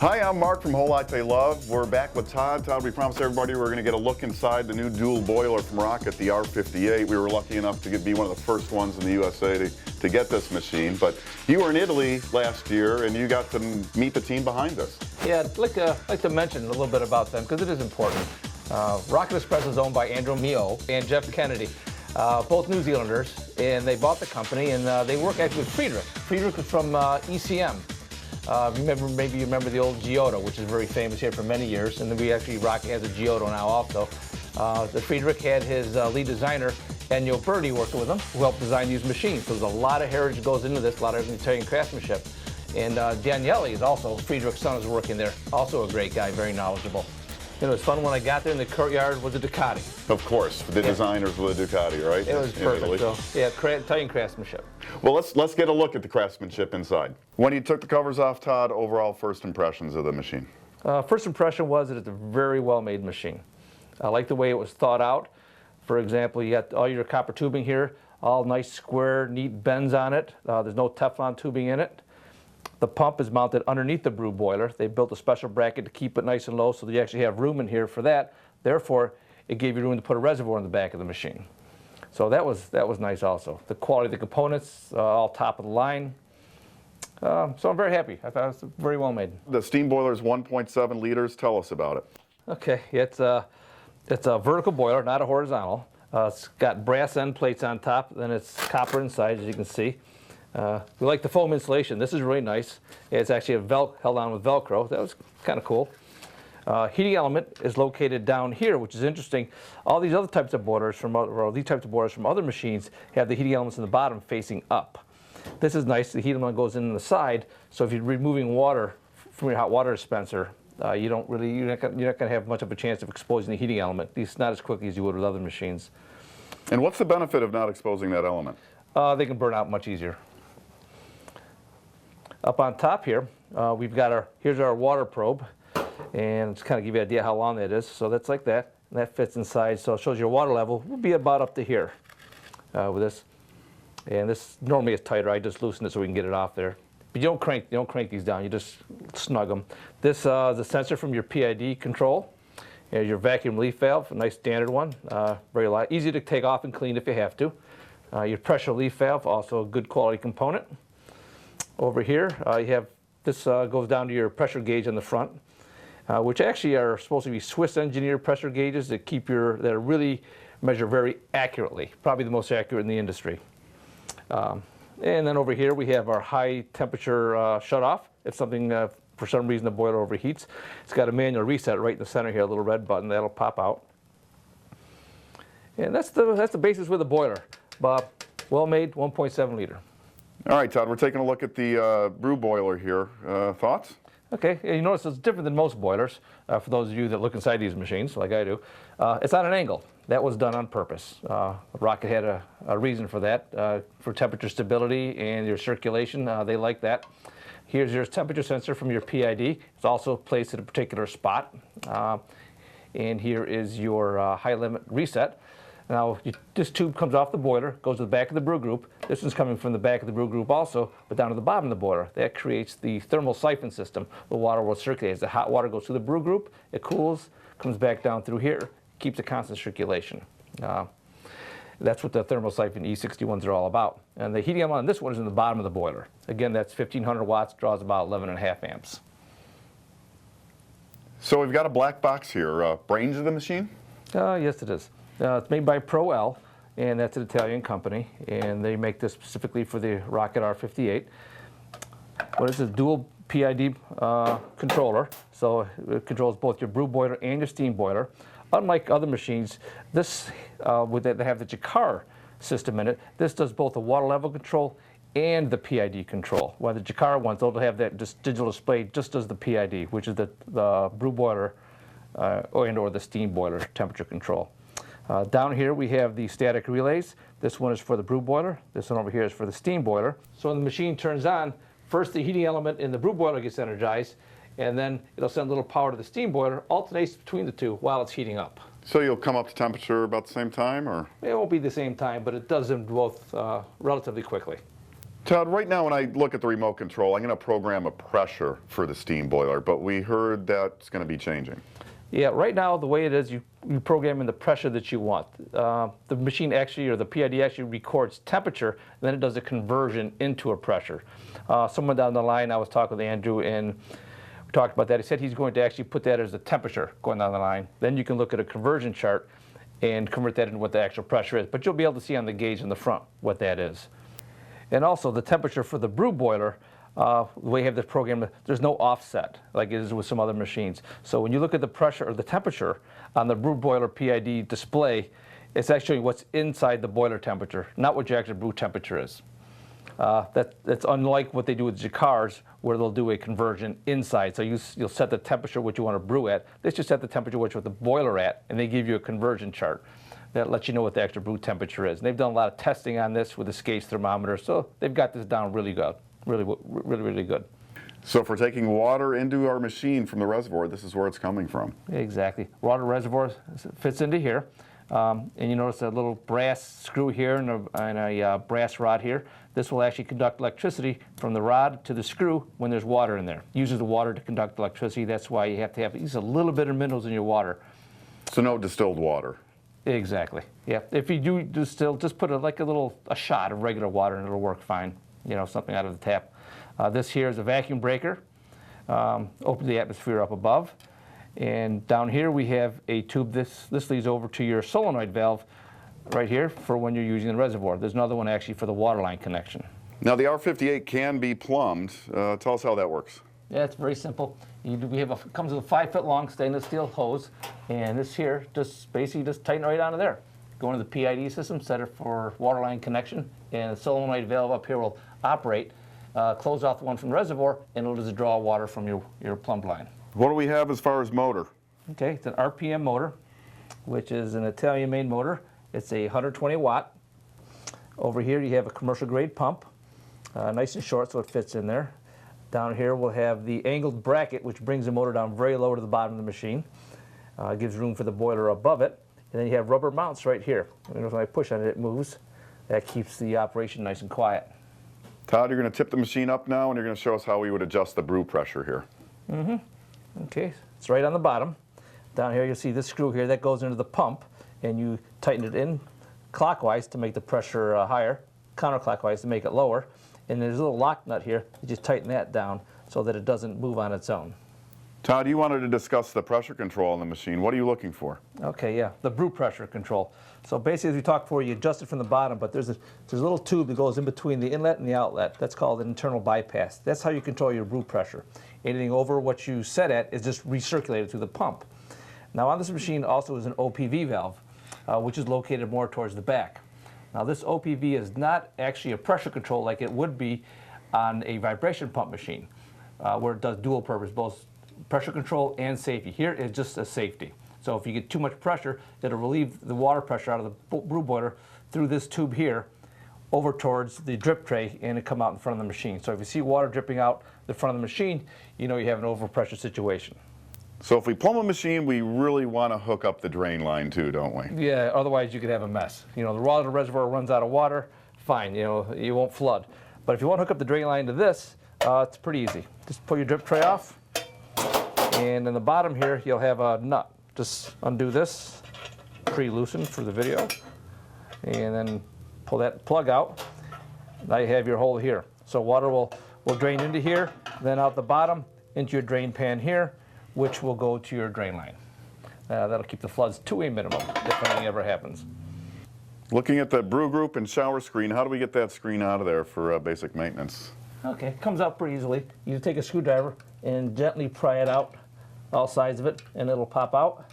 Hi, I'm Mark from Whole Latte Love. We're back with Todd. Todd, we promised everybody we were going to get a look inside the new dual boiler from Rocket, the R58. We were lucky enough to be one of the first ones in the USA to get this machine. But you were in Italy last year, and you got to meet the team behind this. Yeah, I'd like to mention a little bit about them, because it is important. Rocket Espresso is owned by Andrew Mio and Jeff Kennedy, both New Zealanders, and they bought the company, and they work actually with Friedrich. Friedrich is from ECM. Maybe you remember the old Giotto, which is very famous here for many years, and then Rocket has a Giotto now also. The Friedrich had his lead designer, Ennio Berti, working with him, who helped design these machines. So there's a lot of heritage goes into this, a lot of Italian craftsmanship. And Daniele is also, Friedrich's son, is working there. Also a great guy, very knowledgeable. You know, it was fun when I got there in the courtyard was a Ducati. Of course, the designers with a Ducati, right? It was perfect. So, yeah, Italian craftsmanship. Well, let's get a look at the craftsmanship inside. When you took the covers off, Todd, overall first impressions of the machine? First impression was that it's a very well-made machine. I like the way it was thought out. For example, you got all your copper tubing here, all nice square, neat bends on it. There's no Teflon tubing in it. The pump is mounted underneath the brew boiler. They built a special bracket to keep it nice and low so that you actually have room in here for that. Therefore, it gave you room to put a reservoir in the back of the machine. So that was nice also. The quality of the components, all top of the line. So I'm very happy. I thought it was very well made. The steam boiler is 1.7 liters. Tell us about it. Okay, it's a vertical boiler, not a horizontal. It's got brass end plates on top, then it's copper inside, as you can see. We like the foam insulation. This is really nice. It's actually held on with Velcro. That was kind of cool. Heating element is located down here, which is interesting. All these other types of boilers from other machines have the heating elements in the bottom facing up. This is nice. The heating element goes in the side, so if you're removing water from your hot water dispenser, you're not going to have much of a chance of exposing the heating element, at least not as quickly as you would with other machines. And what's the benefit of not exposing that element? They can burn out much easier. Up on top here, we've got here's our water probe, and it's kind of give you an idea how long that is. So that's like that, and that fits inside. So it shows your water level will be about up to here with this. And this normally is tighter. I just loosen it so we can get it off there. But you don't crank these down. You just snug them. This is a sensor from your PID control. And your vacuum relief valve, a nice standard one, very light, easy to take off and clean if you have to. Your pressure relief valve, also a good quality component. Over here, you have this goes down to your pressure gauge on the front, which actually are supposed to be Swiss engineered pressure gauges that that really measure very accurately, probably the most accurate in the industry. And then over here we have our high temperature shutoff. If something, for some reason, the boiler overheats, it's got a manual reset right in the center here, a little red button that'll pop out. And that's the basis with the boiler. Well made, 1.7 liter. All right, Todd, we're taking a look at the brew boiler here. Thoughts? Okay, you notice it's different than most boilers, for those of you that look inside these machines, like I do. It's on an angle. That was done on purpose. Rocket had a reason for that, for temperature stability and your circulation. They like that. Here's your temperature sensor from your PID. It's also placed at a particular spot. And here is your high limit reset. Now, this tube comes off the boiler, goes to the back of the brew group. This one's coming from the back of the brew group also, but down to the bottom of the boiler. That creates the thermal siphon system. The water will circulate. As the hot water goes through the brew group, it cools, comes back down through here, keeps a constant circulation. That's what the thermal siphon E61s are all about. And the heating element on this one is in the bottom of the boiler. Again, that's 1,500 watts, draws about 11.5 amps. So we've got a black box here. Brains of the machine? Yes, it is. It's made by Pro L, and that's an Italian company, and they make this specifically for the Rocket R58. What is a dual PID controller, so it controls both your brew boiler and your steam boiler. Unlike other machines, this they have the Jacquard system in it. This does both the water level control and the PID control. While the Jacquard ones, they'll have that digital display just does the PID, which is the brew boiler or the steam boiler temperature control. Down here we have the static relays. This one is for the brew boiler. This one over here is for the steam boiler. So when the machine turns on, first the heating element in the brew boiler gets energized, and then it'll send a little power to the steam boiler, alternates between the two while it's heating up. So you'll come up to temperature about the same time, or? It won't be the same time, but it does them both relatively quickly. Todd, right now when I look at the remote control, I'm going to program a pressure for the steam boiler, but we heard that's going to be changing. Yeah, right now the way it is, you program in the pressure that you want. The machine actually, or the PID actually records temperature, and then it does a conversion into a pressure. Someone down the line, I was talking with Andrew, and we talked about that. He said he's going to actually put that as a temperature going down the line. Then you can look at a conversion chart and convert that into what the actual pressure is. But you'll be able to see on the gauge in the front what that is. And also the temperature for the brew boiler, the way you have this program, there's no offset like it is with some other machines. So when you look at the pressure or the temperature on the brew boiler PID display, it's actually what's inside the boiler temperature, not what your actual brew temperature is. That's unlike what they do with your cars, where they'll do a conversion inside. So you'll set the temperature what you want to brew at. They just set the temperature what you want the boiler at, and they give you a conversion chart that lets you know what the actual brew temperature is. And they've done a lot of testing on this with the Scase thermometer, so they've got this down really good. Really good. So if we're taking water into our machine from the reservoir, this is where it's coming from. Exactly. Water reservoir fits into here. And you notice a little brass screw here and a brass rod here. This will actually conduct electricity from the rod to the screw when there's water in there. It uses the water to conduct electricity. That's why you have to use a little bit of minerals in your water. So no distilled water. Exactly. Yeah. If you do distill, just put a shot of regular water and it'll work fine. You know, something out of the tap. This here is a vacuum breaker. Open the atmosphere up above. And down here we have a tube. This leads over to your solenoid valve right here for when you're using the reservoir. There's another one actually for the water line connection. Now the R58 can be plumbed. Tell us how that works. Yeah, it's very simple. It comes with a 5-foot long stainless steel hose, and this here basically tighten right onto there. Go into the PID system, set it for water line connection, and the solenoid valve up here will operate, close off the one from the reservoir, and it'll just draw water from your plumbed line. What do we have as far as motor? Okay, it's an RPM motor, which is an Italian-made motor. It's a 120 watt. Over here you have a commercial grade pump, nice and short so it fits in there. Down here we'll have the angled bracket, which brings the motor down very low to the bottom of the machine. Gives room for the boiler above it. And then you have rubber mounts right here. When I push on it, it moves. That keeps the operation nice and quiet. Todd, you're going to tip the machine up now, and you're going to show us how we would adjust the brew pressure here. Okay, it's right on the bottom. Down here you'll see this screw here that goes into the pump, and you tighten it in clockwise to make the pressure higher, counterclockwise to make it lower. And there's a little lock nut here. You just tighten that down so that it doesn't move on its own. Todd, you wanted to discuss the pressure control on the machine. What are you looking for? Okay, yeah, the brew pressure control. So basically, as we talked before, you adjust it from the bottom, but there's a little tube that goes in between the inlet and the outlet. That's called an internal bypass. That's how you control your brew pressure. Anything over what you set at is just recirculated through the pump. Now on this machine also is an Opv valve, which is located more towards the back. Now this Opv is not actually a pressure control like it would be on a vibration pump machine, where it does dual purpose, both pressure control and safety. Here it's just a safety. So if you get too much pressure, it'll relieve the water pressure out of the brew boiler through this tube here over towards the drip tray and it come out in front of the machine. So if you see water dripping out the front of the machine, you know you have an overpressure situation. So if we plumb a machine, we really want to hook up the drain line too, don't we? Yeah, otherwise you could have a mess. You know, the water reservoir runs out of water, fine, you know, you won't flood. But if you want to hook up the drain line to this, it's pretty easy. Just pull your drip tray off, and in the bottom here, you'll have a nut. Just undo this, pre-loosened for the video, and then pull that plug out. Now you have your hole here. So water will drain into here, then out the bottom into your drain pan here, which will go to your drain line. That'll keep the floods to a minimum if anything ever happens. Looking at the brew group and shower screen, how do we get that screen out of there for basic maintenance? Okay, it comes out pretty easily. You take a screwdriver and gently pry it out, all sides of it, and it'll pop out.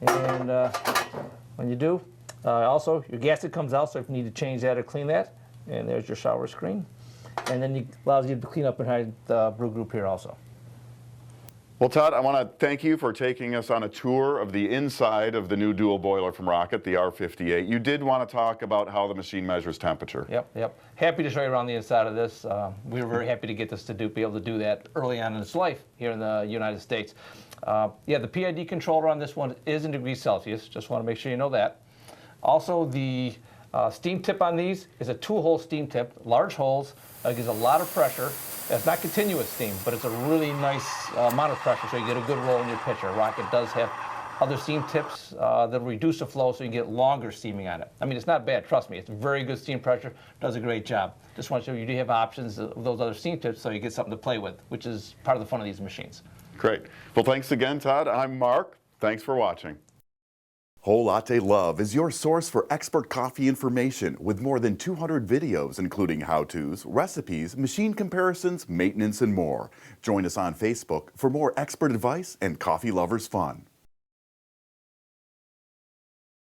And when you do, also your gasket comes out, so if you need to change that or clean that, and there's your shower screen. And then it allows you to clean up behind the brew group here also. Well, Todd, I want to thank you for taking us on a tour of the inside of the new dual boiler from Rocket, the R58. You did want to talk about how the machine measures temperature. Yep. Happy to show you around the inside of this. We were very happy to get this to be able to do that early on in its life here in the United States. Yeah, the PID controller on this one is in degrees Celsius. Just want to make sure you know that. Also, the Steam tip on these is a 2-hole steam tip, large holes, gives a lot of pressure. It's not continuous steam, but it's a really nice amount of pressure, so you get a good roll in your pitcher. Rocket does have other steam tips that reduce the flow so you get longer steaming on it. I mean, it's not bad, trust me. It's very good steam pressure, does a great job. Just want to show you do have options of those other steam tips so you get something to play with, which is part of the fun of these machines. Great. Well, thanks again, Todd. I'm Mark. Thanks for watching. Whole Latte Love is your source for expert coffee information with more than 200 videos including how-tos, recipes, machine comparisons, maintenance, and more. Join us on Facebook for more expert advice and coffee lovers fun.